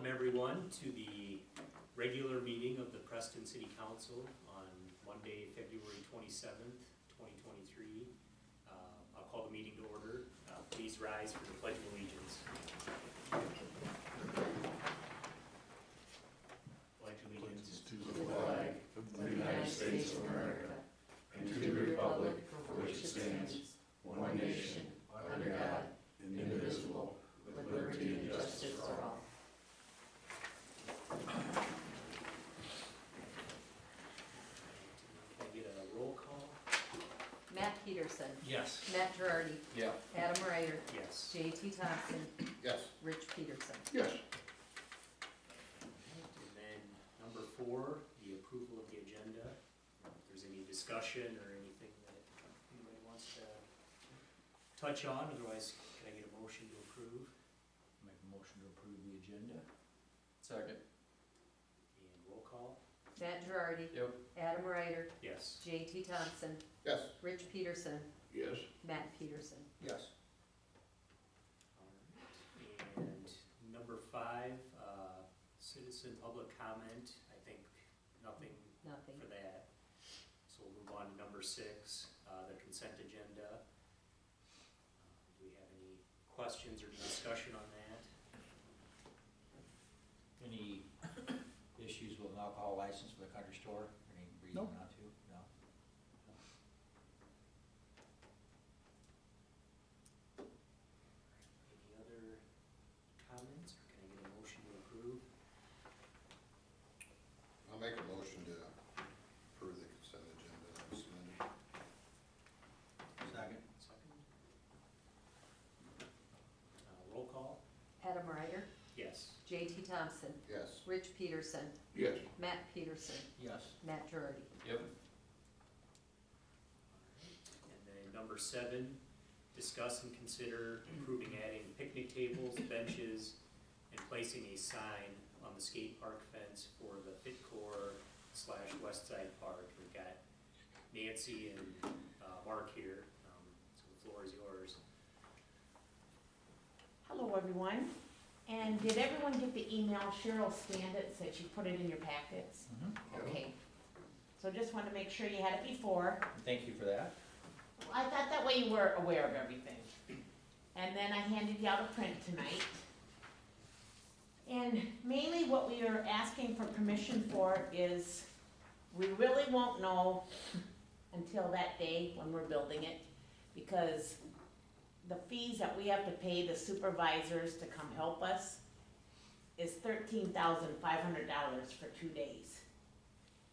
welcome everyone to the regular meeting of the Preston City Council on Monday, February 27th, 2023. I'll call the meeting to order. Please rise for the Pledge of Allegiance. Pledge allegiance to the flag of the United States of America and to the republic for which it stands, one nation, under God, indivisible, with liberty and justice for all. Can I get a roll call? Matt Peterson. Yes. Matt Girardi. Yeah. Adam Ryder. Yes. J.T. Thompson. Yes. Rich Peterson. Yes. And then number 4, the approval of the agenda. If there's any discussion or anything that anybody wants to touch on, otherwise can I get a motion to approve? Make a motion to approve the agenda. Second. And roll call? Matt Girardi. Yep. Adam Ryder. Yes. J.T. Thompson. Yes. Rich Peterson. Yes. Matt Peterson. Yes. And number 5, citizen public comment. I think nothing Nothing. for that. So we'll move on to number 6, the consent agenda. Do we have any questions or discussion on that? Any issues with an alcohol license for the country store? Any reason Nope. not to? No? Any other comments, or can I get a motion to approve? I'll make a motion to approve the consent agenda as submitted. Second. Second. Roll call? Adam Ryder. Yes. J.T. Thompson. Yes. Rich Peterson. Yes. Matt Peterson. Yes. Matt Girardi. Yep. And then number 7, discuss and consider approving adding picnic tables, benches, and placing a sign on the skate park fence for the FitCor/West Side Park. We've got Nancy and Mark here, so the floor is yours. Hello, everyone. And did everyone get the email Cheryl scanned it, said she put it in your packets? Okay. So just wanted to make sure you had it before. Thank you for that. Well, I thought that way you were aware of everything. And then I handed you out a print tonight. And mainly what we are asking for permission for is, we really won't know until that day when we're building it, because the fees that we have to pay the supervisors to come help us is $13,500 for 2 days.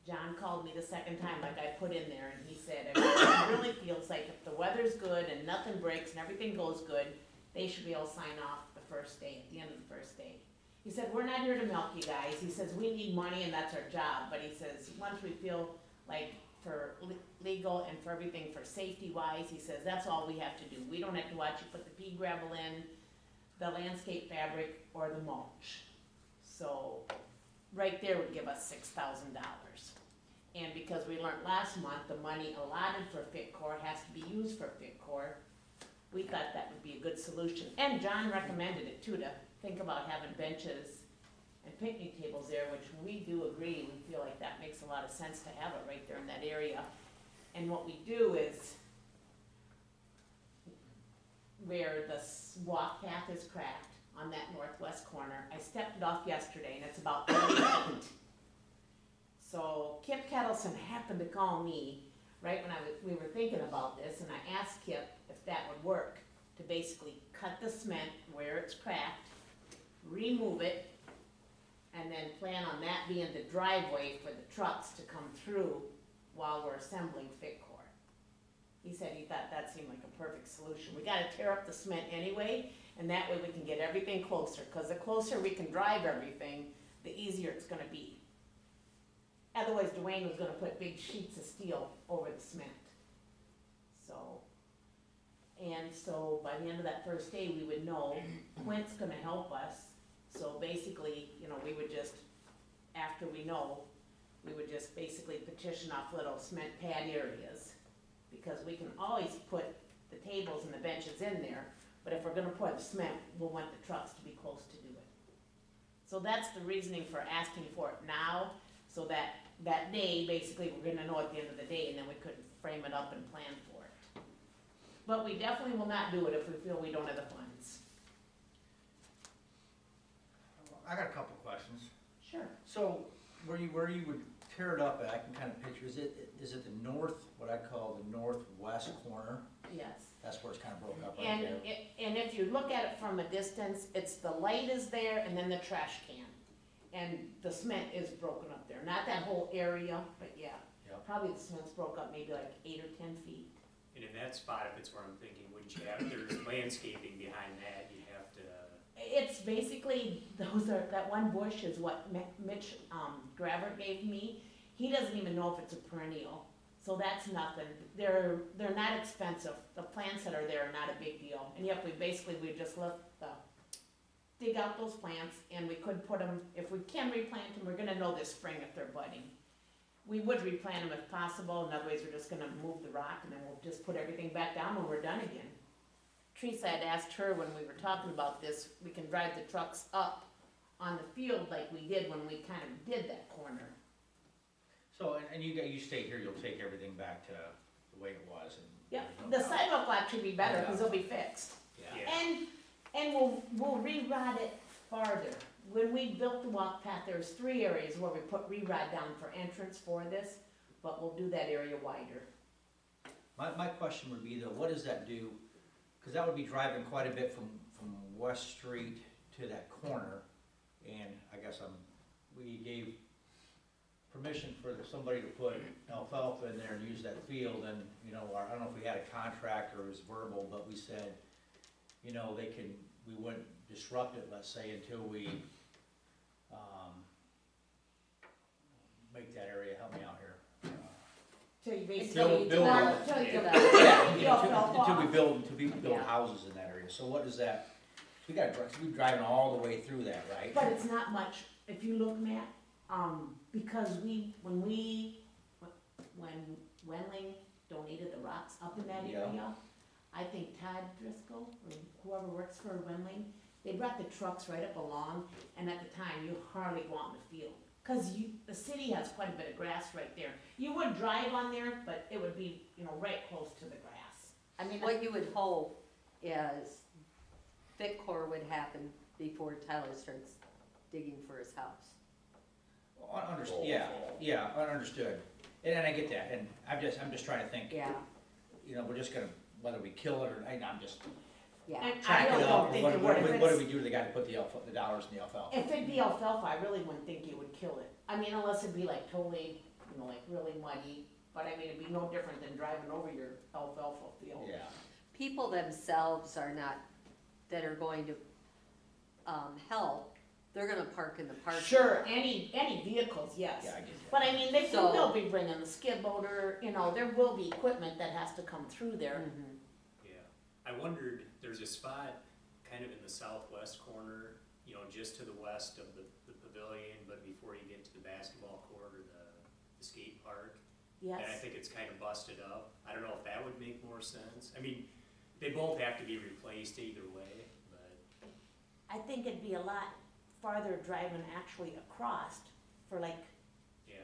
John called me the second time, like I put in there, and he said, it really feels like if the weather's good and nothing breaks and everything goes good, they should be able to sign off the first day, at the end of the first day. He said, we're not here to milk you guys. He says, we need money and that's our job. But he says, once we feel like for legal and for everything for safety wise, he says, that's all we have to do. We don't have to watch you put the pea gravel in, the landscape fabric, or the mulch. So right there would give us $6,000. And because we learned last month, the money allotted for FitCor has to be used for FitCor, we thought that would be a good solution. And John recommended it too, to think about having benches and picnic tables there, which we do agree, we feel like that makes a lot of sense to have it right there in that area. And what we do is, where the walk path is cracked on that northwest corner, I stepped it off yesterday and it's about 30 feet. So Kip Kettleson happened to call me right when we were thinking about this, and I asked Kip if that would work, to basically cut the cement where it's cracked, remove it, and then plan on that being the driveway for the trucks to come through while we're assembling FitCor. He said he thought that seemed like a perfect solution. We gotta tear up the cement anyway, and that way we can get everything closer, because the closer we can drive everything, the easier it's gonna be. Otherwise, Dwayne was gonna put big sheets of steel over the cement. So by the end of that first day, we would know Quint's gonna help us. So basically, you know, we would just, after we know, we would just basically petition off little cement pad areas, because we can always put the tables and the benches in there, but if we're gonna pour the cement, we'll want the trucks to be close to do it. So that's the reasoning for asking for it now, so that that day, basically, we're gonna know at the end of the day, and then we could frame it up and plan for it. But we definitely will not do it if we feel we don't have the funds. I got a couple questions. Sure. So, where you would tear it up at, I can kind of picture, is it the north, what I call the northwest corner? Yes. That's where it's kind of broke up right And there. and if you look at it from a distance, it's the light is there and then the trash can. And the cement is broken up there, not that whole area, but yeah. Yep. Probably the cement's broke up maybe like 8 or 10 feet. And in that spot, if it's where I'm thinking, wouldn't you have, there's landscaping behind that, you'd have to, It's basically, that one bush is what Mitch Graver gave me. He doesn't even know if it's a perennial, so that's nothing. They're not expensive. The plants that are there are not a big deal. And yep, we just left dig out those plants, and we could put them, if we can replant them, we're gonna know this spring if they're budding. We would replant them if possible, and otherwise we're just gonna move the rock, and then we'll just put everything back down when we're done again. Teresa had asked her when we were talking about this, we can drive the trucks up on the field like we did when we kind of did that corner. So, and you stay here, you'll take everything back to the way it was and. Yep, there's the no- sidewalk will actually be better, because it'll be fixed. yeah. And we'll re-rod it farther. When we built the walk path, there's 3 areas where we put re-rod down for entrance for this, but we'll do that area wider. My question would be though, what does that do? Cause that would be driving quite a bit from West Street to that corner. And I guess we gave permission for somebody to put alfalfa in there and use that field, and, you know, I don't know if we had a contract or it was verbal, but we said, you know, we wouldn't disrupt it, let's say, until we, make that area, help me out here. Till you Until basically, you build turn- it. till you Yeah. get Yeah, the you know, alfalfa until we off. build Yeah. houses in that area, so what does that, we be driving all the way through that, right? But it's not much, if you look, Matt, because when Wendling donated the rocks up in that Yeah. area, I think Todd Driscoll, or whoever works for Wendling, they brought the trucks right up along, and at the time, you hardly go out in the field. Cause the city has quite a bit of grass right there. You would drive on there, but it would be, you know, right close to the grass. I mean, What you would hope is fit core would happen before Tyler starts digging for his house. Yeah, understood, and I get that, and I'm just trying to think, Yeah, you know, we're just gonna, whether we kill it or, I'm just yeah. and I track it really up, don't or think what it would. do we do to the guy to put the dollars in the alfalfa? If it'd be alfalfa, I really wouldn't think it would kill it. I mean, unless it'd be like totally, you know, like really muddy, but I mean, it'd be no different than driving over your alfalfa field. Yeah, People themselves are not, that are going to, help, they're gonna park in the park. Sure, any vehicles, yes. yeah, I get that. But I mean, So- they'll be bringing the skid loader, you know, there will be equipment that has to come through there. Mhm. Yeah, I wondered, there's a spot kind of in the southwest corner, you know, just to the west of the pavilion, but before you get to the basketball court or the skate park. And I Yes, think it's kind of busted up. I don't know if that would make more sense. I mean, they both have to be replaced either way, but, I think it'd be a lot farther driving actually across for like, yeah.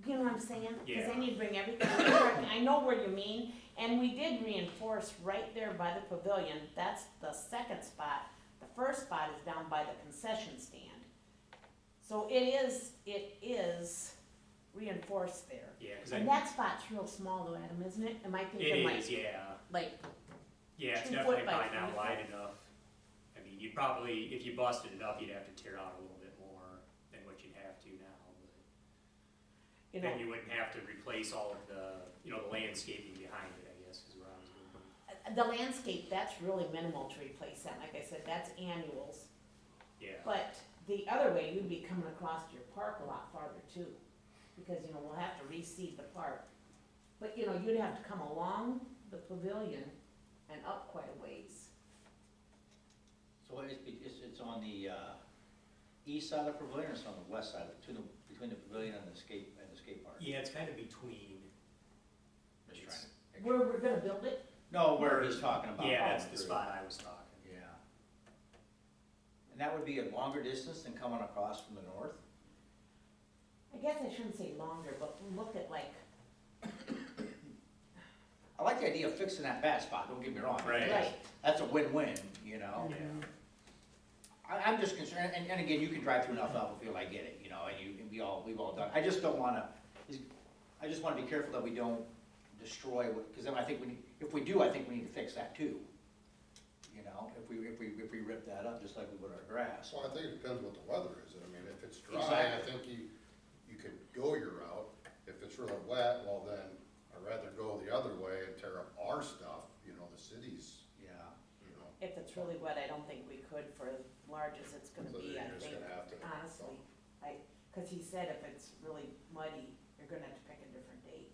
you know what I'm saying? Cause Yeah. then you'd bring everything to the park. I know where you mean, and we did reinforce right there by the pavilion, that's the second spot. The first spot is down by the concession stand. So it is reinforced there. Yeah, cause And that spot's real small though, Adam, isn't it? Am I it thinking is, yeah. like, Yeah, it's 2 definitely foot by probably 3 not foot. wide enough. I mean, you'd probably, if you busted it up, you'd have to tear out a little bit more than what you'd have to now, but you know, then you wouldn't have to replace all of the, you know, the landscaping behind it, I guess, is where I was going. the landscape, that's really minimal to replace that. Like I said, that's annuals. Yeah, But the other way, you'd be coming across your park a lot farther too, because, you know, we'll have to reseed the park. But, you know, you'd have to come along the pavilion and up quite a ways. So it's on the, east side of the pavilion, or it's on the west side, between the pavilion and the skate park? yeah, it's kind of between. Just trying to picture. Where we're gonna build it, No, where he's talking about. Yeah, going that's the through. spot I was talking. Yeah. And that would be a longer distance than coming across from the north? I guess I shouldn't say longer, but look at like, I like the idea of fixing that bad spot, don't get me wrong. Right. right, That's a win-win, you know? Yeah. I'm just concerned, and again, you can drive through an alfalfa field, I get it, you know, and we've all done, I just don't wanna, I just wanna be careful that we don't destroy, because then I think if we do, I think we need to fix that too. You know, if we rip that up, just like we would our grass. Well, I think it depends what the weather is. I mean, if it's dry, I Exactly. think you could go your route. If it's really wet, well then, I'd rather go the other way and tear up our stuff, you know, the city's, Yeah. you know. if it's really wet, I don't think we could for as large as it's gonna So be, you're I just think, gonna have to- honestly. Cause he said if it's really muddy, you're gonna have to pick a different date.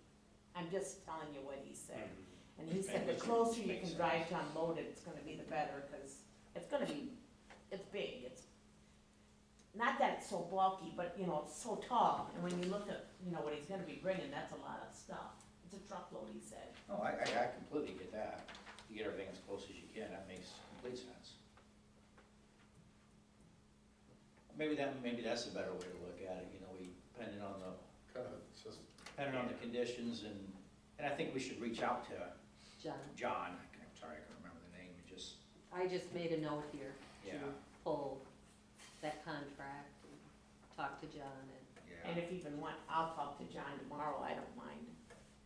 I'm just telling you what he said. Mhm. And he said the closer you can drive to unload it, it's gonna be the better, cause it's gonna be, it's big, it's, not that it's so bulky, but, you know, it's so tall, and when you look at, you know, what he's gonna be bringing, that's a lot of stuff. It's a truckload, he said. Oh, I completely get that. You get everything as close as you can, that makes complete sense. Maybe that's a better way to look at it, you know, depending on the Kind of, it's just, conditions, and I think we should reach out to John, I'm sorry, I can't remember the name, it just, I just made a note here yeah, to pull that contract and talk to John And yeah, if you even want, I'll talk to John tomorrow, I don't mind.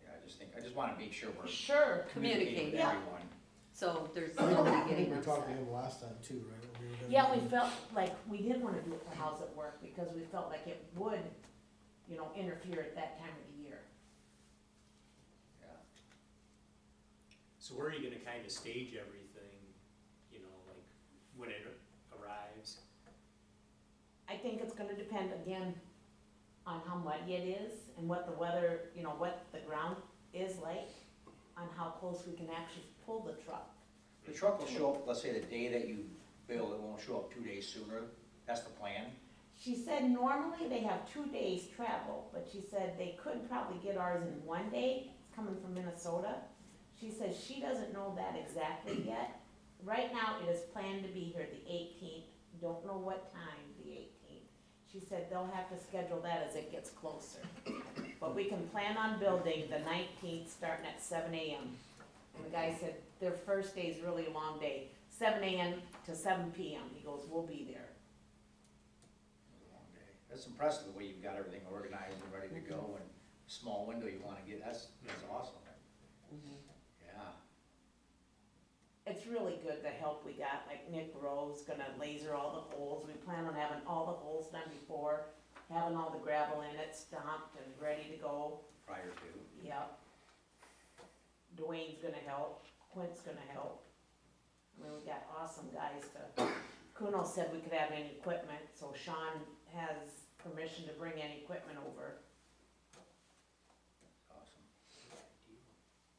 yeah, I just wanna make sure we're Sure. communicating with Communicate. Yeah. everyone. so there's I nobody think getting we talked to upset. him last time too, right? when we were gonna Yeah, do we it. felt like, we didn't wanna do it for House at Work, because we felt like it would, you know, interfere at that time of the year. Yeah. So where are you gonna kind of stage everything, you know, like when it arrives? I think it's gonna depend again on how muddy it is and what the weather, you know, what the ground is like, on how close we can actually pull the truck. The truck will show up, let's say the day that you build, it won't show up 2 days sooner, that's the plan? She said normally they have 2 days travel, but she said they could probably get ours in 1 day, it's coming from Minnesota. She says she doesn't know that exactly yet. Right now, it is planned to be here the 18th, don't know what time the 18th. She said they'll have to schedule that as it gets closer. But we can plan on building the 19th, starting at 7 AM. And the guy said their first day is really a long day, 7 AM to 7 PM. He goes, we'll be there. It was a long day. That's impressive, the way you've got everything organized and ready to go, and small window you wanna get, that's awesome. Yeah, It's really good, the help we got, like Nick Rowe's gonna laser all the holes, we plan on having all the holes done before, having all the gravel in it stomped and ready to go, prior to. yep. Dwayne's gonna help, Quint's gonna help. I mean, we got awesome guys to, Kuno said we could have any equipment, so Sean has permission to bring any equipment over. Awesome.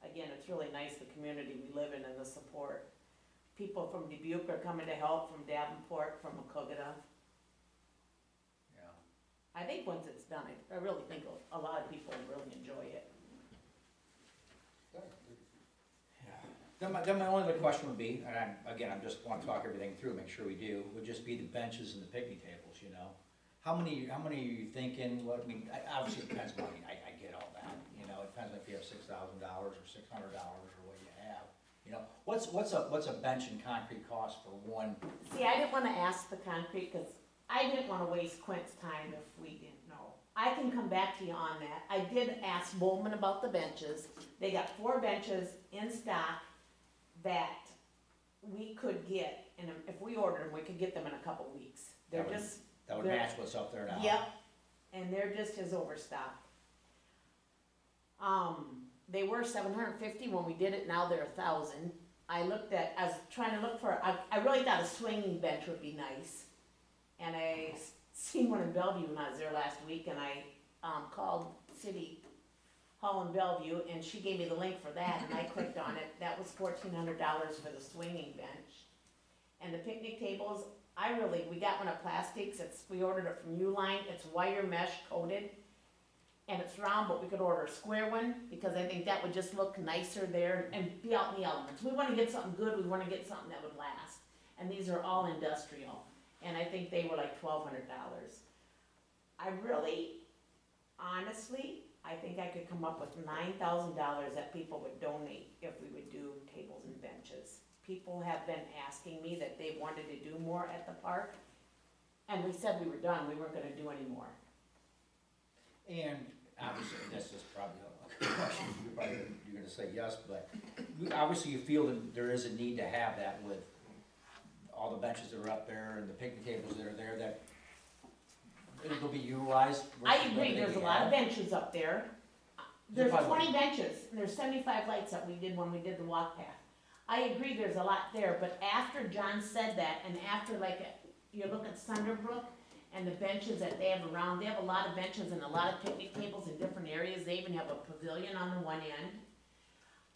Again, it's really nice, the community we live in and the support. People from Dubuque are coming to help, from Davenport, from Macugata. Yeah. I think once it's done, I really think a lot of people really enjoy it. Then my only other question would be, and I'm just wanna talk everything through, make sure we do, would just be the benches and the picnic tables, you know? How many are you thinking, what, I mean, obviously it depends money, I get all that, you know, it depends if you have $6,000 or $600 or what you have. You know, what's a bench and concrete cost for one? See, I didn't wanna ask the concrete, cause I didn't wanna waste Quint's time if we didn't know. I can come back to you on that. I did ask Bowman about the benches. They got 4 benches in stock that we could get, and if we ordered them, we could get them in a couple weeks. They're That would- just, That would They're- match what's up there now? yep, and they're just as overstocked. They were 750 when we did it, now they're 1,000. I was trying to look for, I really thought a swinging bench would be nice. And I seen one in Bellevue when I was there last week, and I, called City Hall in Bellevue, and she gave me the link for that, and I clicked on it. That was $1,400 for the swinging bench. And the picnic tables, we got one of plastics, we ordered it from Uline, it's wire mesh coated, and it's round, but we could order a square one, because I think that would just look nicer there and be out in the elements. We wanna get something good, we wanna get something that would last, and these are all industrial. and I think they were like $1,200. I really, honestly, I think I could come up with $9,000 that people would donate if we would do tables and benches. People have been asking me that they wanted to do more at the park, and we said we were done, we weren't gonna do any more. And obviously, this is probably a question, you're gonna say yes, but obviously you feel that there is a need to have that with all the benches that are up there and the picnic tables that are there, that it'll be utilized. I versus agree, whether they there's a be lot of added. benches up there. There's If I- 20 benches, and there's 75 lights that we did when we did the walk path. I agree, there's a lot there, but after John said that, and after you look at Sunderbrook and the benches that they have around, they have a lot of benches and a lot of picnic tables in different areas, they even have a pavilion on the one end.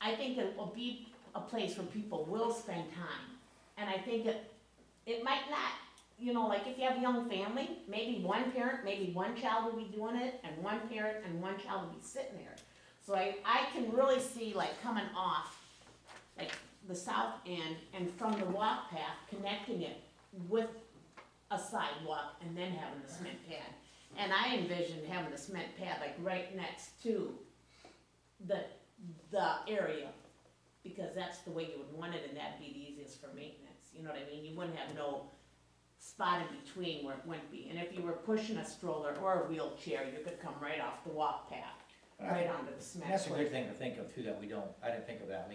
I think it will be a place where people will spend time, and I think it might not, like if you have a young family, maybe one parent, maybe one child will be doing it, and one parent and one child will be sitting there. So I can really see like coming off, like the south end, and from the walk path, connecting it with a sidewalk, and then having the cement pad. And I envisioned having the cement pad like right next to the area, because that's the way you would want it, and that'd be the easiest for maintenance, you know what I mean? You wouldn't have no spot in between where it wouldn't be, and if you were pushing a stroller or a wheelchair, you could come right off the walk path, right onto the cement. That's a good thing to think of too, that I didn't think of that,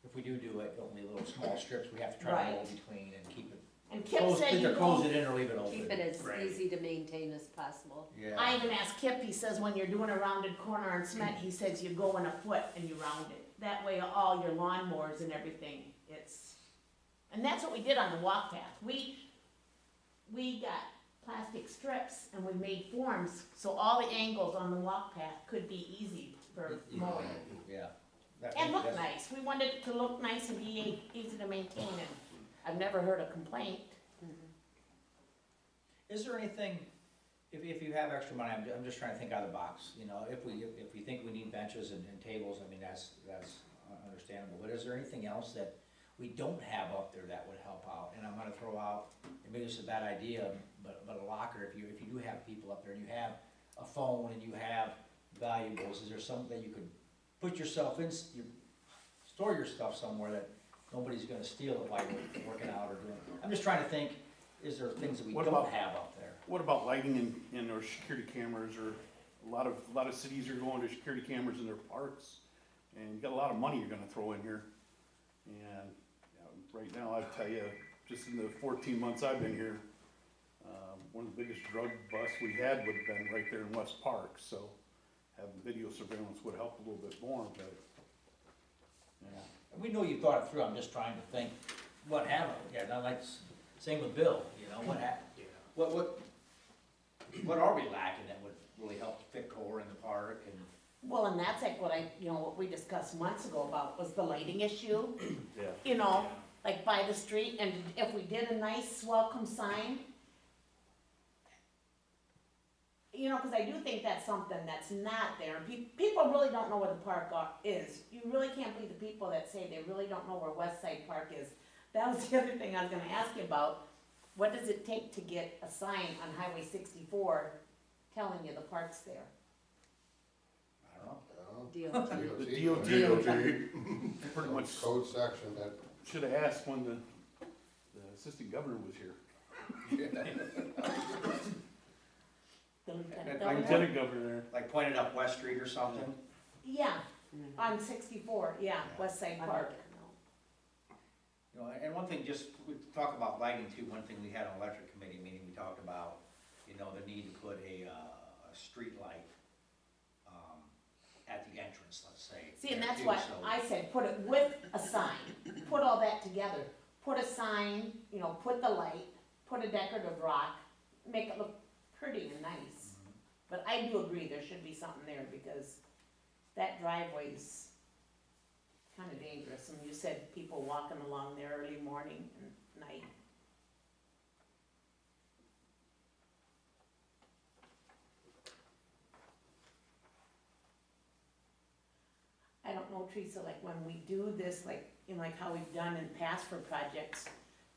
if we do it, only little small strips, we have to try to go Right. between and keep it, And Kip close, said you either close go, it in or leave it open. Keep it as Right. easy to maintain as possible. Yeah. I even asked Kip, he says when you're doing a rounded corner on cement, he says you go in a foot and you round it. That way all your lawnmowers and everything, and that's what we did on the walk path. We got plastic strips and we made forms, so all the angles on the walk path could be easy for mowing. Yeah. And look nice, we wanted it to look nice and be easy to maintain, and I've never heard a complaint. Is there anything, if you have extra money, I'm just trying to think out of the box, if we think we need benches and tables, I mean, that's understandable, but is there anything else that we don't have up there that would help out? And I'm gonna throw out, and maybe this is a bad idea, but a locker, if you do have people up there and you have a phone and you have valuables, is there something that you could put yourself in, store your stuff somewhere that nobody's gonna steal it while you're working out or doing? I'm just trying to think, is there things that we What don't about- have up there? What about lighting and or security cameras, or a lot of cities are going to security cameras in their parks, and you got a lot of money you're gonna throw in here. And right now, I tell you, just in the 14 months I've been here, one of the biggest drug busts we had would have been right there in West Park, so having video surveillance would help a little bit more, but, yeah. We know you thought it through, I'm just trying to think, what happened, not like, same with Bill, what happened? Yeah. What are we lacking that would really help fit core in the park and? Well, and that's like what we discussed months ago about was the lighting issue, Yeah. like by the street, and if we did a nice welcome sign, cause I do think that's something that's not there, people really don't know where the park is. You really can't believe the people that say they really don't know where West Side Park is. That was the other thing I was gonna ask you about, what does it take to get a sign on Highway 64 telling you the park's there? I don't know. Deal. The DOT. Pretty much Code section that, should have asked when the assistant governor was here. The lieutenant And governor? Lieutenant governor there. Like pointed up West Street or something? Yeah, Mhm. on 64, yeah, West Side I Park. don't know. And one thing, just, we talk about lighting too, one thing we had on electric committee meeting, we talked about, the need to put a street light, at the entrance, let's say. See, and there that's too, what so- I said, put it with a sign, put all that together. Put a sign, put the light, put a decorative rock, make it look pretty and nice. Mhm. But I do agree, there should be something there, because that driveway's kinda dangerous, and you said people walking along there early morning and night. I don't know, Teresa, like when we do this, like, like how we've done in past for projects,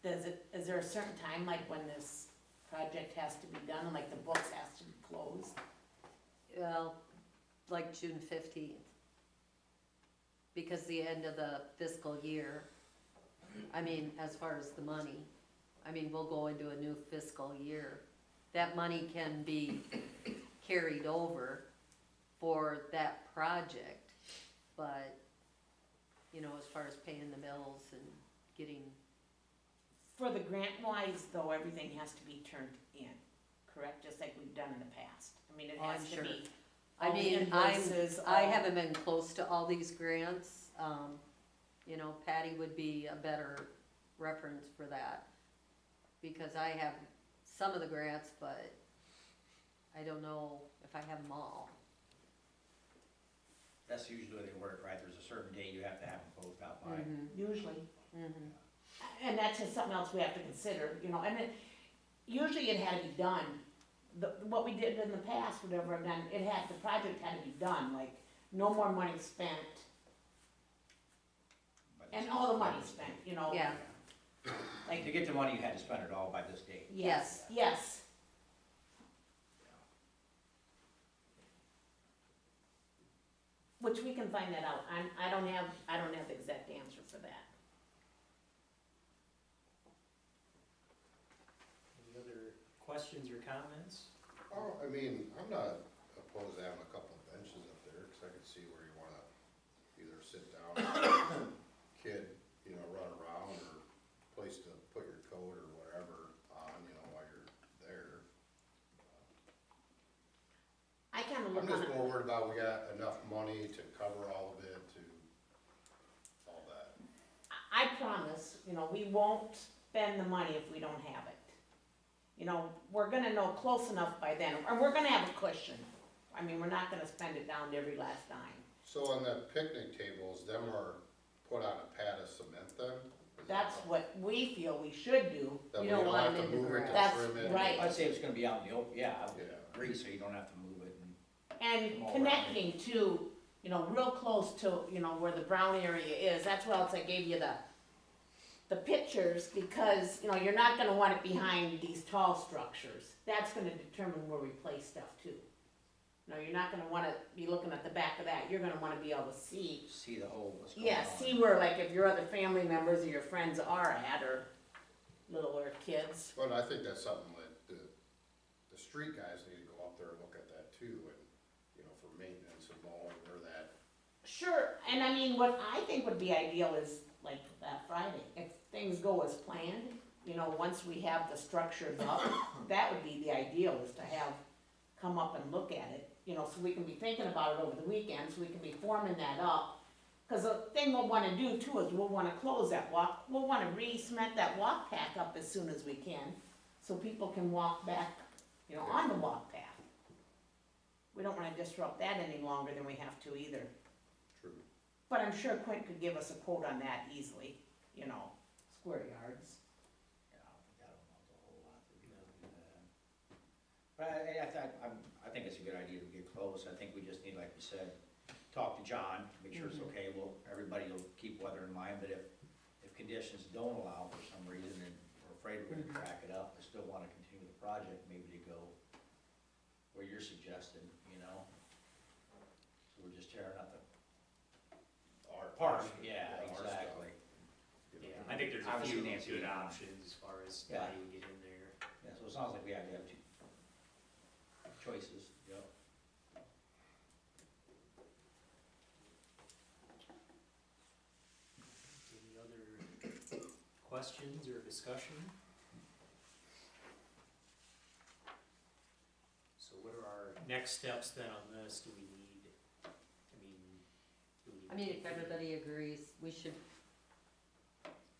is there a certain time, like when this project has to be done, like the books has to be closed? Well, like June 15th. Because the end of the fiscal year, I mean, as far as the money, I mean, we'll go into a new fiscal year. That money can be carried over for that project, but, you know, as far as paying the bills and getting, For the grant wise, though, everything has to be turned in, correct, just like we've done in the past? I mean, it Oh, I'm has to sure. be, I all the mean, invoices, I all- haven't been close to all these grants. You know, Patty would be a better reference for that, because I have some of the grants, but I don't know if I have them all. That's usually the way they work, right? There's a certain date you have to have them closed out by. usually. Mhm. And that's just something else we have to consider, you know, and it, usually it had to be done. What we did in the past, whatever I've done, the project had to be done, like, no more money spent, But and all the money spent, you know. Yeah, Like, to get the money, you had to spend it all by this date. yes, yes. Which we can find that out, I don't have the exact answer for that. Any other questions or comments? Oh, I mean, I'm not opposed to having a couple of benches up there, cause I could see where you wanna either sit down, or kid, you know, run around, or place to put your coat or whatever on, you know, while you're there. I kinda I'm look on just it, more worried about we got enough money to cover all of it, to all that. I promise, you know, we won't spend the money if we don't have it. You know, we're gonna know close enough by then, and we're gonna have a cushion. I mean, we're not gonna spend it down to every last dime. So on the picnic tables, them are put on a pad of cement then? Is that That's how- what we feel we should do. That You we don't don't want have them to in the move it to grass. trim it? That's right. I'd say it's gonna be out in the open, yeah, I would Yeah. agree, so you don't have to move it and. And All connecting to, you know, real close to, you know, where the brown area is, that's why else I gave you the pictures, because, you know, you're not gonna want it behind these tall structures. That's gonna determine where we place stuff too. No, you're not gonna wanna be looking at the back of that, you're gonna wanna be able to see. See the whole, what's going on. Yeah, see where, like, if your other family members or your friends are at, or littler kids. But I think that's something that the street guys need to go up there and look at that too, and, you know, for maintenance and mowing, where that, Sure, and I mean, what I think would be ideal is, like, that Friday, if things go as planned, you know, once we have the structures up, that would be the ideal, is to have, come up and look at it, you know, so we can be thinking about it over the weekend, so we can be forming that up. Cause the thing we'll wanna do too is we'll wanna close that walk, we'll wanna re-cement that walk path up as soon as we can, so people can walk back, you know, on the walk path. We don't wanna disrupt that any longer than we have to either. true. But I'm sure Quint could give us a quote on that easily, you know, square yards. Yeah, I don't think that'll amount to a whole lot to do that. But I think it's a good idea to get close, I think we just need, like you said, talk to John, make sure it's okay, well, everybody will keep weather in mind, but if conditions don't allow for some reason, and we're afraid we're gonna crack it up, but still wanna continue the project, maybe to go where you're suggesting, you know? So we're just tearing up the Our park, portion, yeah, our exactly. stuff, you know. Yeah, I think there's a Obviously, few Nancy good would want- options as far as Yeah. how you can get in there. Yeah, so it sounds like we have to have two choices, yep. Any other questions or discussion? So what are our next steps then on this? Do we need, do we need? I mean, to if take any- everybody agrees, we should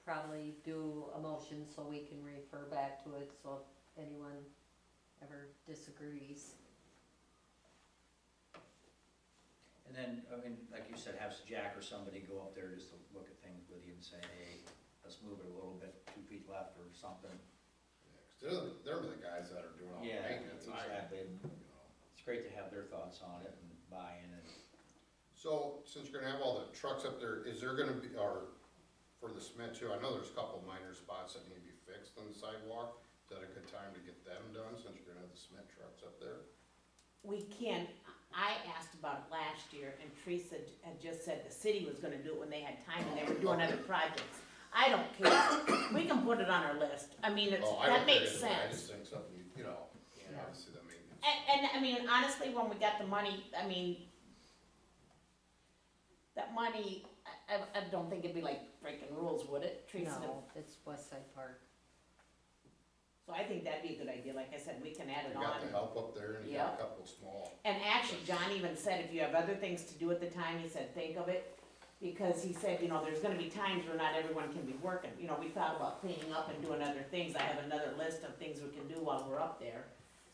probably do a motion so we can refer back to it, so if anyone ever disagrees. And then, I mean, like you said, have Jack or somebody go up there just to look at things with you and say, hey, let's move it a little bit, 2 feet left or something. Yeah, 'cause they're the guys that are doing all the Yeah, maintenance, exactly. you know. It's great to have their thoughts on it and buy-in and, So, since you're gonna have all the trucks up there, is there gonna be, or for the cement too, I know there's a couple minor spots that need to be them done since you're gonna have the cement trucks up there? We can, I asked about it last year, and Teresa had just said the city was gonna do it when they had time and they were doing other projects. I don't care, we can put it on our list, I mean, it's, Oh, I that don't care makes either way. I sense. just think something, you know, Yeah. obviously the maintenance. And, I mean, honestly, when we got the money, I mean, that money, I don't think it'd be like breaking rules, would it, Teresa? No, it's West Side Park. So I think that'd be a good idea, like I said, we can add it You got the on. help up there and you got a couple small. And actually, John even said, if you have other things to do at the time, he said, think of it. Because he said, you know, there's gonna be times where not everyone can be working. You know, we thought about cleaning up and doing other things. I have another list of things we can do while we're up there.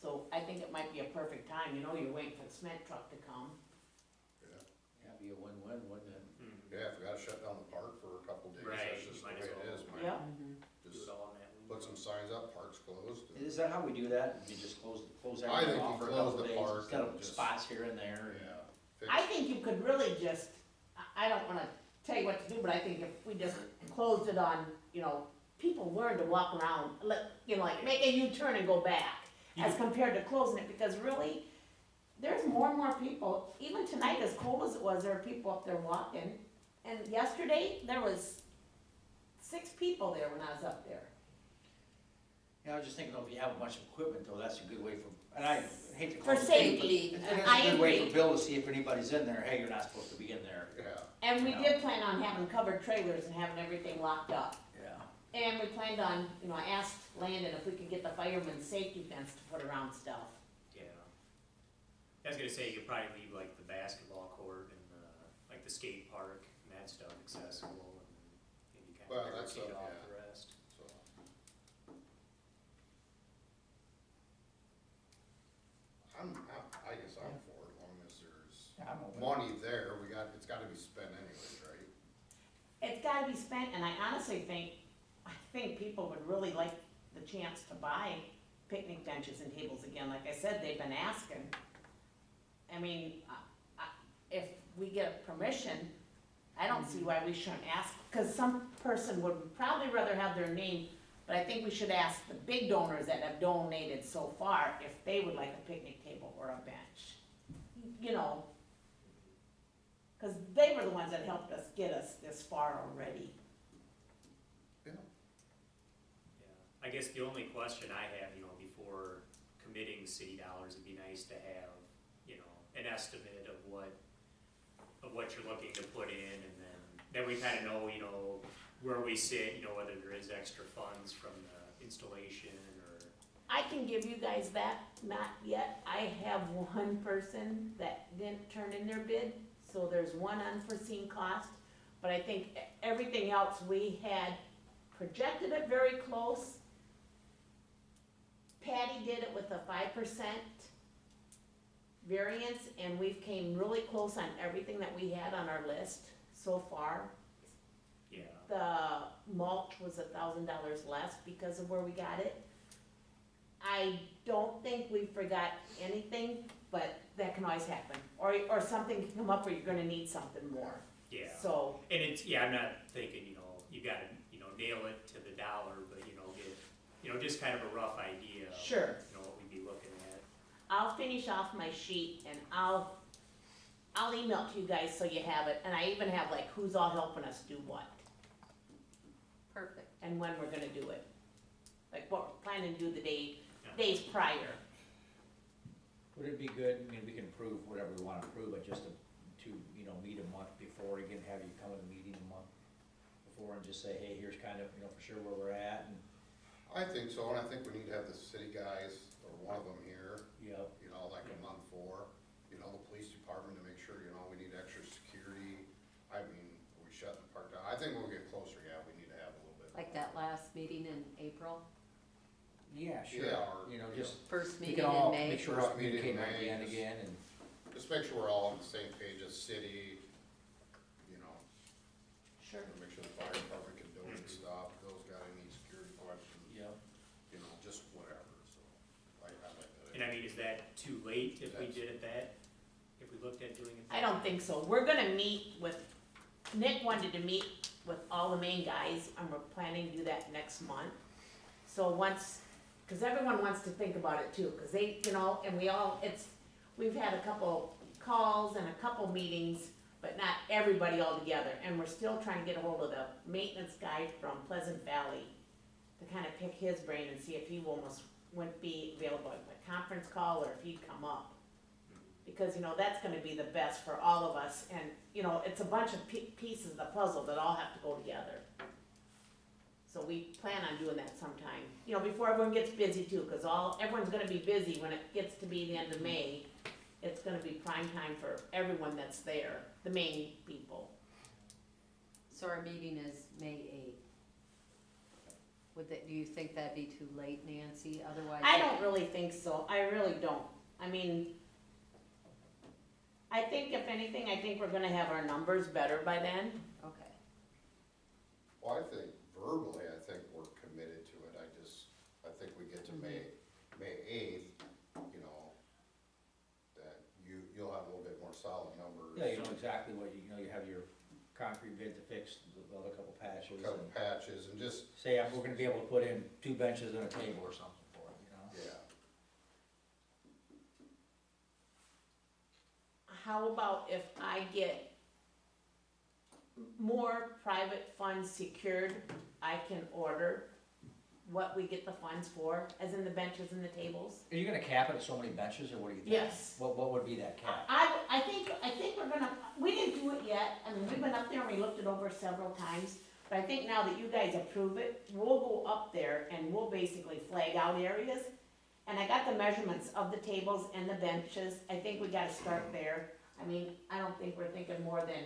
So I think it might be a perfect time, you know, you're waiting for the cement truck to come. Yeah, That'd be a win-win, wouldn't it? Mhm. yeah, if we gotta shut down the park for a couple days, Right, that's just the might way as it well. is, man. Yeah. Do Just it all in that week. put some signs up, park's closed. and- Is that how we do that? You just close I everything think off you for a close couple the days, park instead and of just- spots here and there? Yeah. fix- I think you could really just, I don't wanna tell you what to do, but I think if we just closed it on, you know, people learn to walk around, you know, like make a U-turn and go back, as compared to closing it, because really, there's more and more people, even tonight, as cold as it was, there were people up there walking, and yesterday, there was 6 people there when I was up there. Yeah, I was just thinking, though, if you have a bunch of equipment, though, that's a good way for, and I hate to For close the gate, safety, but it's I a good way agree. for Bill to see if anybody's in there, hey, you're not supposed to be in there. Yeah, And we Yeah. did plan on having covered trailers and having everything locked up. Yeah. And we planned on, you know, I asked Landon if we could get the fireman's safety fence to put around stuff. Yeah. I was gonna say, you could probably leave like the basketball court and like the skate park and that stuff accessible and maybe kind Well, of that's barricade up, off yeah. the rest. so. I guess I'm for it, as long as there's Yeah, I'm open. money there, it's gotta be spent anyways, right? It's gotta be spent, and I honestly think people would really like the chance to buy picnic benches and tables again. Like I said, they've been asking. I mean, if we get permission, I don't see why we shouldn't ask, cause some person would probably rather have their name, but I think we should ask the big donors that have donated so far if they would like a picnic table or a bench. You know, cause they were the ones that helped us get us this far already. Yeah. Yeah, I guess the only question I have, you know, before committing city dollars, it'd be nice to have, you know, an estimate of what you're looking to put in, and then we kinda know, you know, where we sit, you know, whether there is extra funds from the installation or, I can give you guys that, not yet. I have one person that didn't turn in their bid, so there's one unforeseen cost. But I think everything else, we had projected it very close. Patty did it with a 5% variance, and we've came really close on everything that we had on our list so far. yeah. The mulch was $1,000 less because of where we got it. I don't think we forgot anything, but that can always happen. Or something can come up where you're gonna need something more. Yeah, So, and it's, yeah, I'm not thinking, you know, you gotta, you know, nail it to the dollar, but, you know, get, you know, just kind of a rough idea of, sure, you know, what we'd be looking at. I'll finish off my sheet and I'll email it to you guys so you have it. And I even have like who's all helping us do what Perfect. and when we're gonna do it. Like what we're planning to do the Yeah. days prior. Would it be good, I mean, we can approve whatever we wanna approve, but just to, you know, meet a month before, again, have you come to the meeting a month before and just say, hey, here's kind of, you know, for sure where we're at, and, I think so, and I think we need to have the city guys, or one of them here, you know, you know, like a month for, you know, the police department to make sure, you know, we need extra security. I mean, we shut the park down, I think when we get closer, yeah, we need to have a little bit. Like more. that last meeting in April, yeah, sure, Yeah, or, you know, you just, first we meeting can all in May. make sure we're all First meeting in communicating May, again, just- and, Just make sure we're all on the same page as city, you know, Sure. make sure the fire department can donate stuff, those got any security questions, yeah. you know, just whatever, so. I like that. And I mean, is that too late if we That's- did it if we looked at doing it? I don't think so. We're gonna meet with, Nick wanted to meet with all the main guys, and we're planning to do that next month. So once cause everyone wants to think about it too, cause they, you know, and we've had a couple calls and a couple meetings, but not everybody all together, and we're still trying to get a hold of the maintenance guy from Pleasant Valley to kind of pick his brain and see if he almost wouldn't be available at a conference call, or if he'd come up. Because, you know, that's gonna be the best for all of us, and, you know, it's a bunch of pieces of the puzzle that all have to go together. So we plan on doing that sometime, you know, before everyone gets busy too, cause everyone's gonna be busy when it gets to be the end of May. It's gonna be prime time for everyone that's there, the main people. So our meeting is May 8th. Do you think that'd be too late, Nancy, otherwise? I don't really think so, I really don't. I mean, I think if anything, I think we're gonna have our numbers better by then. Okay, Well, I think verbally, I think we're committed to it, I think we get to May 8th, you know, that you'll have a little bit more solid numbers. Yeah, you know exactly what, you know, you have your concrete bid to fix the other couple patches. A couple and patches and just, Say, we're gonna be able to put in 2 benches and a table or something for it, you know? yeah. How about if I get more private funds secured, I can order what we get the funds for, as in the benches and the tables? Are you gonna cap it at so many benches, or what do you think? Yes. What would be that cap? I think we're gonna, we didn't do it yet, I mean, we've been up there and we looked it over several times, but I think now that you guys approve it, we'll go up there and we'll basically flag out areas. And I got the measurements of the tables and the benches, I think we gotta start there. I mean, I don't think we're thinking more than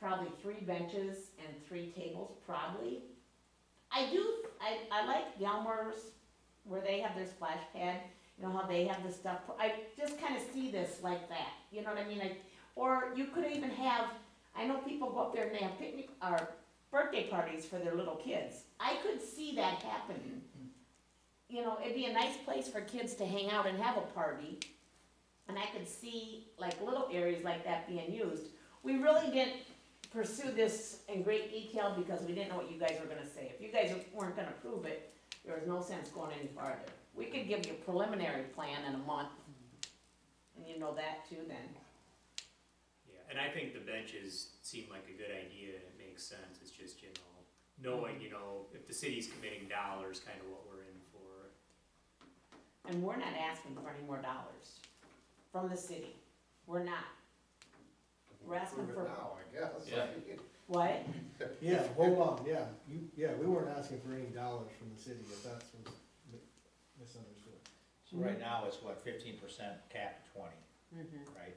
probably 3 benches and 3 tables, probably. I like Gelmer's, where they have their splash pad, you know how they have the stuff, I just kinda see this like that, you know what I mean? Or you could even have, I know people go up there and they have picnic, or birthday parties for their little kids. I could see that happening. You know, it'd be a nice place for kids to hang out and have a party, and I could see like little areas like that being used. We really didn't pursue this in great detail because we didn't know what you guys were gonna say. If you guys weren't gonna approve it, there was no sense going any farther. We could give you a preliminary plan in a month, and you know that too then. Yeah, and I think the benches seem like a good idea, and it makes sense, it's just, you know, knowing, you know, if the city's committing dollars, kind of what we're in for. And we're not asking for any more dollars from the city. We're not. We're asking Prove for, it now, I guess. Yeah. what? Yeah, hold on, yeah, we weren't asking for any dollars from the city, if that's what's misunderstood. So right now, it's what, 15% cap at 20, mhm. right?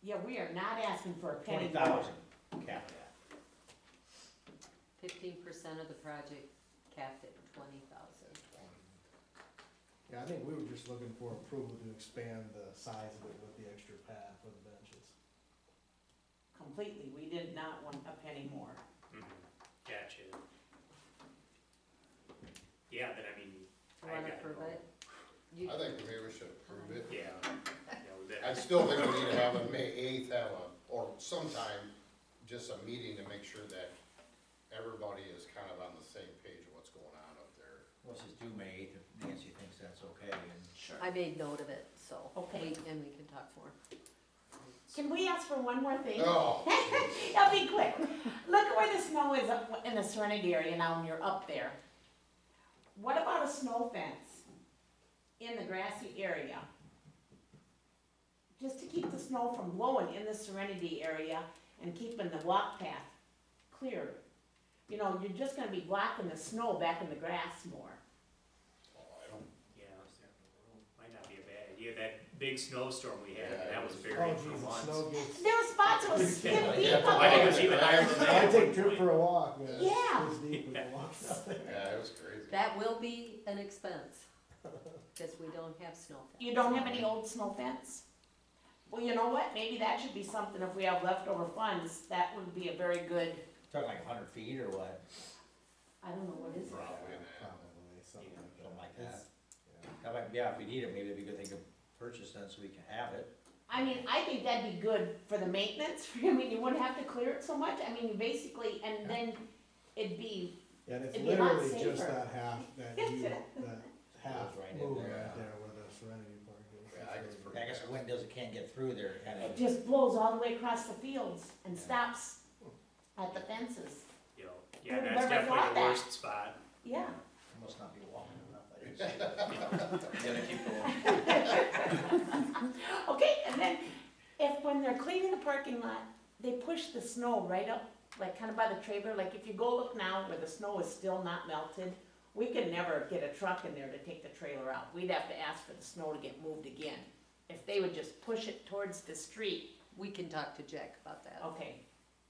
Yeah, we are not asking for a penny 20,000 more. cap that. 15% of the project capped at 20,000. Yeah, I think we were just looking for approval to expand the size of it with the extra pad for the benches. Completely, we did not want a penny more. Gotcha. Yeah, then I mean, You I wanna got approve no- it? You- I think maybe we should approve it. Yeah, yeah, we better. I still think we need to have a May 8th, or sometime, just a meeting to make sure that everybody is kind of on the same page of what's going on up there. Let's just do May 8th if Nancy thinks that's okay, and Sure. I made note of it, so. Okay. And we can talk more. Can we ask for one more thing? Oh, It'll be quick. Look at where the snow is up in the Serenity area now when you're up there. What about a snow fence in the grassy area? Just to keep the snow from blowing in the Serenity area and keeping the walk path clear. You know, you're just gonna be blocking the snow back in the grass more. I don't, Yeah, might not be a bad idea, that big snowstorm we had, Yeah, that was it Oh buried for geez, the months. snow gets, There were spots that was Yeah, hip deep yeah, up I think it there. was even higher than that. I at take one Trip point. for a walk, man. Yeah. It's deep with the walk out there. yeah, it was crazy. That will be an expense, because we don't have snow fence. You don't have any old snow fence? Well, you know what, maybe that should be something, if we have leftover funds, that would be a very good, talking like 100 feet or what, I don't know, what is it? Probably in that. Probably, something like that. something like that. It's- yeah. That might, yeah, if we need it, maybe it'd be a good thing to purchase then so we can have it. I mean, I think that'd be good for the maintenance, I mean, you wouldn't have to clear it so much, I mean, basically, and then it'd be, Yeah, and it's It'd be a lot literally just safer. that half, that U, that half goes right in Move there. right there where the Serenity Park is. Yeah, I think it's pretty I guess the wind doesn't, can't get through there, kind It of. just blows all the way across the fields and Yeah. stops at the fences. You know, yeah, Who'd that's ever definitely thought the that? worst spot. Yeah. Must not be walking enough, I guess. You gotta keep going. Okay, and then if, when they're cleaning the parking lot, they push the snow right up, like kind of by the trailer, like if you go look now where the snow is still not melted, we could never get a truck in there to take the trailer out. We'd have to ask for the snow to get moved again. If they would just push it towards the street, We can talk to Jack about that. okay,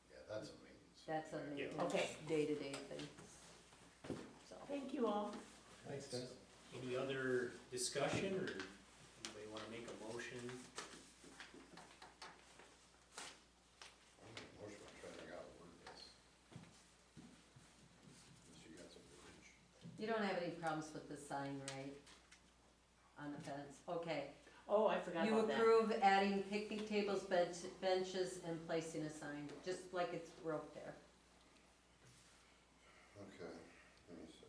Yeah, that's a maintenance. That's a Yeah. maintenance, Okay. day-to-day thing. So, thank you all. Thanks, Dennis. Any other discussion, or anybody wanna make a motion? I'm making a motion, I'm trying to figure out what word this. Unless you got some verbiage. you don't have any problems with the sign, right? On the fence, okay. Oh, I forgot You about that. approve adding picnic tables, benches, and placing a sign, just like it's wrote there. Okay, let me see.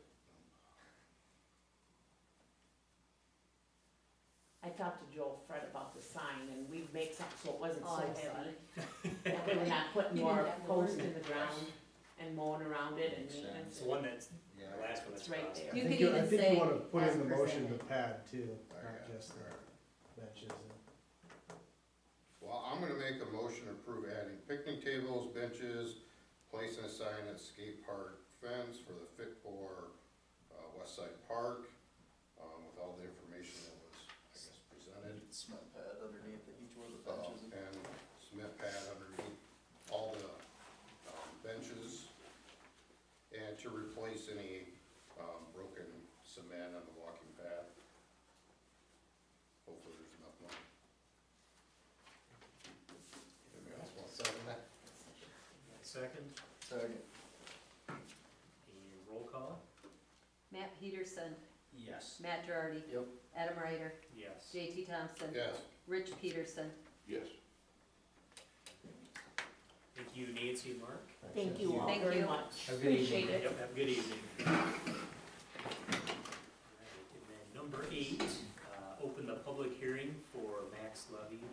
I talked to Joel Fred about the sign and we'd make something so it wasn't Oh, so I'm heavy. sorry. That way we're not putting You more didn't have the posts word. in the ground and mowing around it and Makes sense. maintenance. It's the one that's, Yeah. the last one that's It's right crossed. there. You I think could I even think say you wanna put as in the motion the presented. pad too, I not got it, just the alright. benches. Well, I'm gonna make a motion to approve adding picnic tables, benches, placing a sign at skate park fence for the Fit for, West Side Park, with all the information that was, I guess, presented. Cement pad underneath each one of the benches. And cement pad underneath all the, benches. And to replace any, broken cement on the walking path. Hopefully there's enough money. Anybody else want to second that? Second, Second. and roll call? Matt Peterson, Yes. Matt Girardi, Yep. Adam Ryder, Yes. JT Thompson, Yes. Rich Peterson. Yes. Thank you, Nancy and Mark. Thank you all Thank very you. much. Have a good evening. Appreciate it. Yep, have a good evening. Alright, and then number 8, open the public hearing for max levy. Do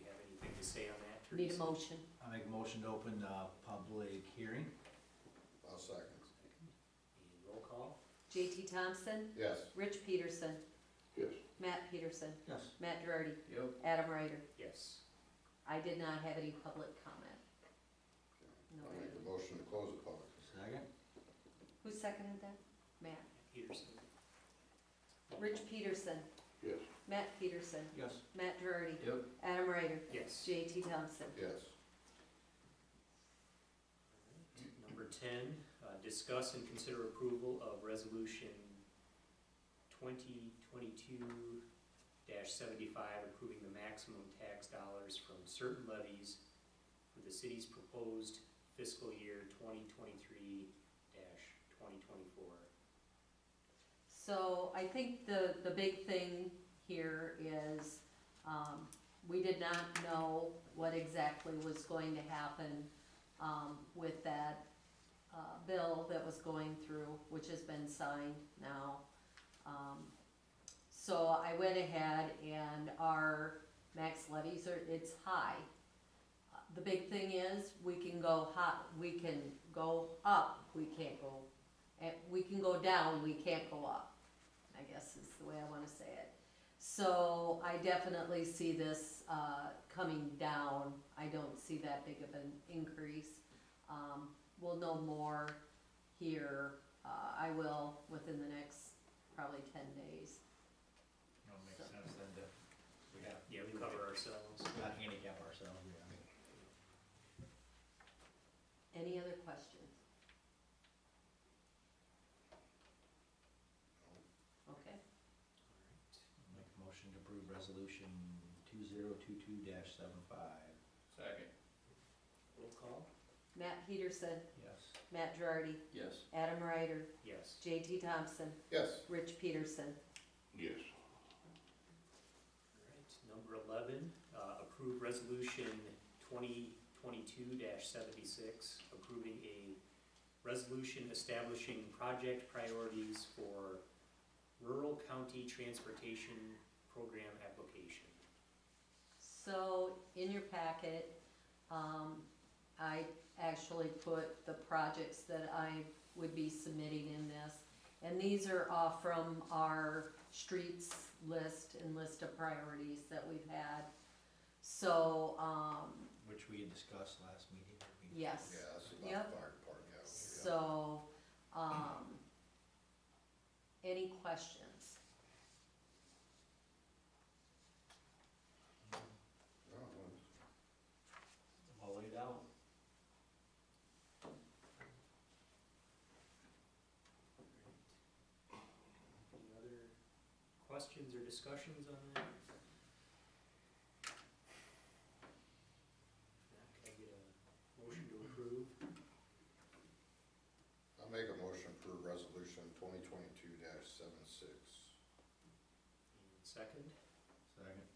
you have anything to say on that, Need Teresa? a motion. I make a motion to open the public hearing. I'll second. And roll call? JT Thompson, Yes. Rich Peterson, Yes. Matt Peterson, Yes. Matt Girardi, Yep. Adam Ryder. Yes. I did not have any public comment. No. I'll make a motion to close the public. Second? Who seconded that? Matt. Peterson? Rich Peterson, Yes. Matt Peterson, Yes. Matt Girardi, Yep. Adam Ryder, Yes. JT Thompson. Yes. Number 10, discuss and consider approval of resolution 2022-75, approving the maximum tax dollars from certain levies for the city's proposed fiscal year 2023-2024. So I think the big thing here is, we did not know what exactly was going to happen, with that, bill that was going through, which has been signed now. So I went ahead and our max levies are, it's high. The big thing is, we can go we can go up, we can't go, we can go down, we can't go up, I guess is the way I wanna say it. So I definitely see this, coming down, I don't see that big of an increase. We'll know more here, I will within the next probably 10 days. No, it makes sense then to, we have. Yeah, we cover ourselves. Not handicap ourselves, yeah. Any other questions? Okay, Make a motion to approve resolution 2022-75. Second. Roll call? Matt Peterson, Yes. Matt Girardi, Yes. Adam Ryder, Yes. JT Thompson, Yes. Rich Peterson. Yes. Alright, number 11, approve resolution 2022-76, approving a resolution establishing project priorities for rural county transportation program application. So, in your packet, I actually put the projects that I would be submitting in this. And these are off from our streets list and list of priorities that we've had. So, Which we had discussed last meeting. yes. Yeah, that's about Yep. the fire department, yeah. So, any questions? No, All laid out. Any other questions or discussions on that? Not, can I get a motion to approve? I'll make a motion for resolution 2022-76. And second, Second.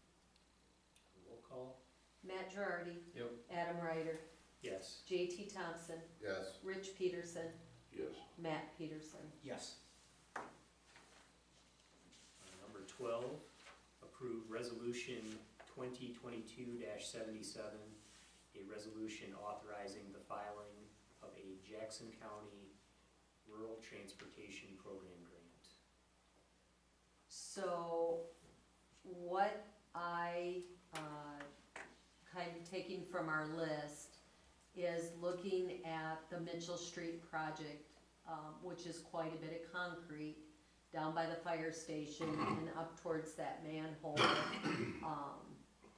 roll call? Matt Girardi, Yep. Adam Ryder, Yes. JT Thompson, Yes. Rich Peterson, Yes. Matt Peterson. Yes. Number 12, approve resolution 2022-77, a resolution authorizing the filing of a Jackson County Rural Transportation Program grant. So, what I, kind of taking from our list is looking at the Mitchell Street project, which is quite a bit of concrete down by the fire station and up towards that manhole.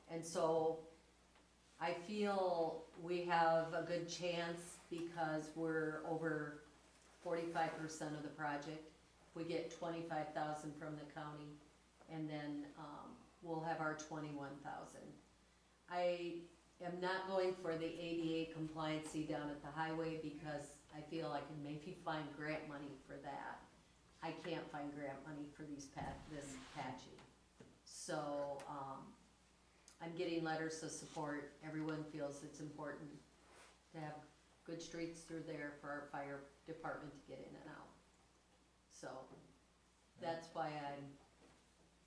And so I feel we have a good chance because we're over 45% of the project. We get 25,000 from the county, and then, we'll have our 21,000. I am not going for the ADA compliancy down at the highway because I feel I can maybe find grant money for that. I can't find grant money for this patching. So, I'm getting letters of support. Everyone feels it's important to have good streets through there for our fire department to get in and out. So, that's why I'm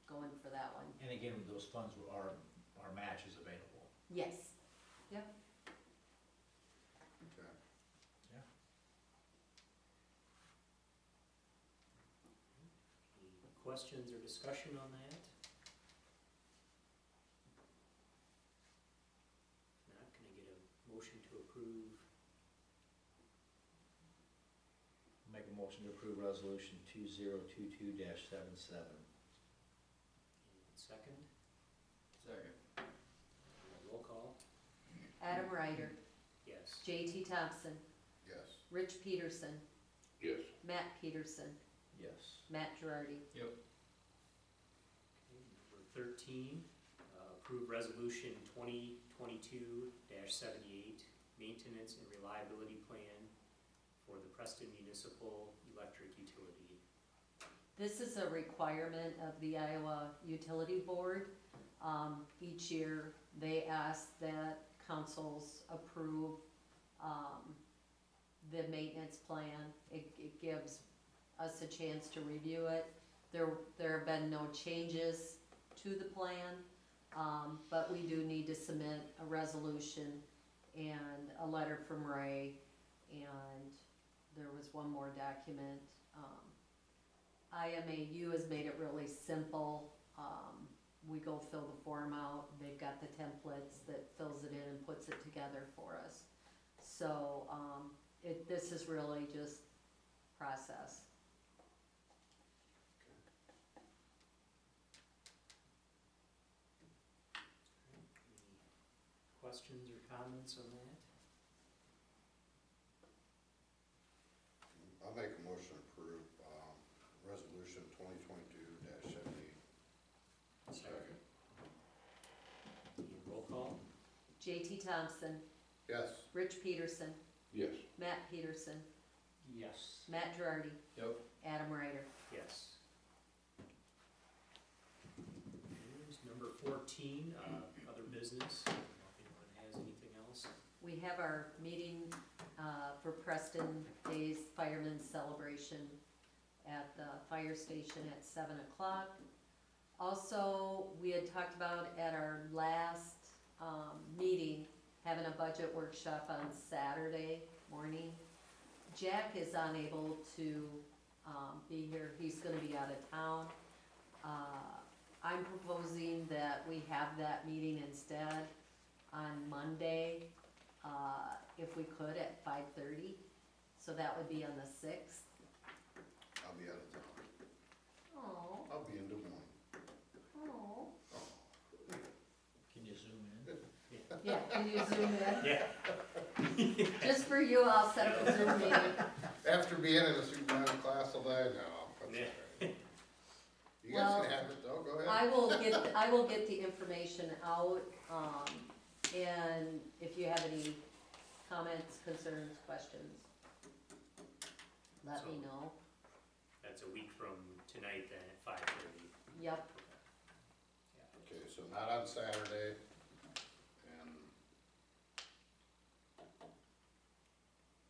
going for that one. And again, those funds are, our match is available. Yes, yep. Okay. Yeah. Any questions or discussion on that? If not, can I get a motion to approve? Make a motion to approve resolution 2022-77. And second, Second. roll call? Adam Ryder, Yes. JT Thompson, Yes. Rich Peterson, Yes. Matt Peterson, Yes. Matt Girardi. Yep. Okay, number 13, approve resolution 2022-78, maintenance and reliability plan for the Preston Municipal Electric Utility. This is a requirement of the Iowa Utility Board. Each year, they ask that councils approve, the maintenance plan. It gives us a chance to review it. There have been no changes to the plan, but we do need to submit a resolution and a letter from Ray, and there was one more document. IMAU has made it really simple. We go fill the form out, they've got the templates that fills it in and puts it together for us. So, this is really just process. Any questions or comments on that? I'll make a motion to approve, resolution 2022-78. Second. And roll call? JT Thompson, Yes. Rich Peterson, Yes. Matt Peterson, Yes. Matt Girardi, Yep. Adam Ryder. Yes. Here's number 14, other business. I don't know if anyone has anything else. We have our meeting, for Preston Days Fireman's Celebration at the fire station at 7 o'clock. Also, we had talked about at our last, meeting, having a budget workshop on Saturday morning. Jack is unable to, be here, he's gonna be out of town. I'm proposing that we have that meeting instead on Monday, if we could, at 5:30. So that would be on the 6th. I'll be out of town. Oh, I'll be in Des Moines. oh. Can you zoom in? Yeah, can you zoom in? Yeah. Just for you, I'll set up a Zoom meeting. After being in a supervisor class all day, no. That's Yeah. all right. You guys Well, can have it though, go ahead. I will get the information out, and if you have any comments, concerns, questions, let me So- know. That's a week from tonight then at 5:30. Yep, Okay, so not on Saturday, and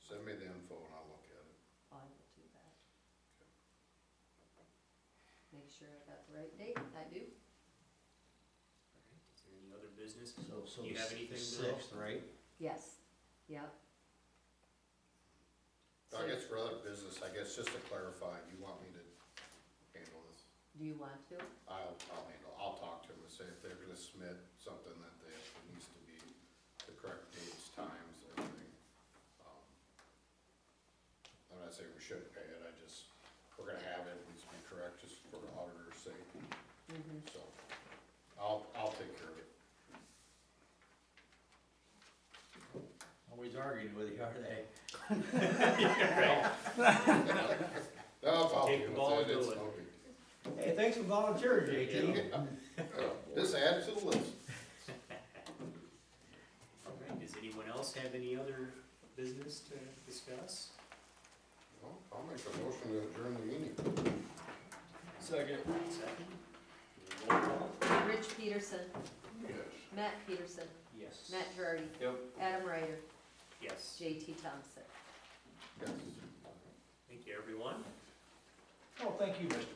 send me the info and I'll look at it. I will do that. Make sure I got the right date, I do. Alright, is there any other business? So You the have anything, Bill? 6th, right? Yes, yep. I guess for other business, I guess just to clarify, you want me to handle this? Do you want to? I'll talk to them and say if they're gonna submit something that it needs to be the correct dates, times, everything. I'm not saying we shouldn't pay it, we're gonna have it, it needs to be correct, just for the auditor's sake, Mm-hmm. so. I'll take care of it. Nobody's arguing with you, are they? Right. No, I'll Take deal the ball with and it, do it's it. no big. Hey, thanks for volunteering, JT. Just add it to the list. Alright, does anyone else have any other business to discuss? Well, I'll make a motion to adjourn the meeting. Second. Second? Roll call? Rich Peterson, Yes. Matt Peterson, Yes. Matt Girardi, Yep. Adam Ryder, Yes. JT Thompson. Yes. Thank you, everyone. Oh, thank you, Mr.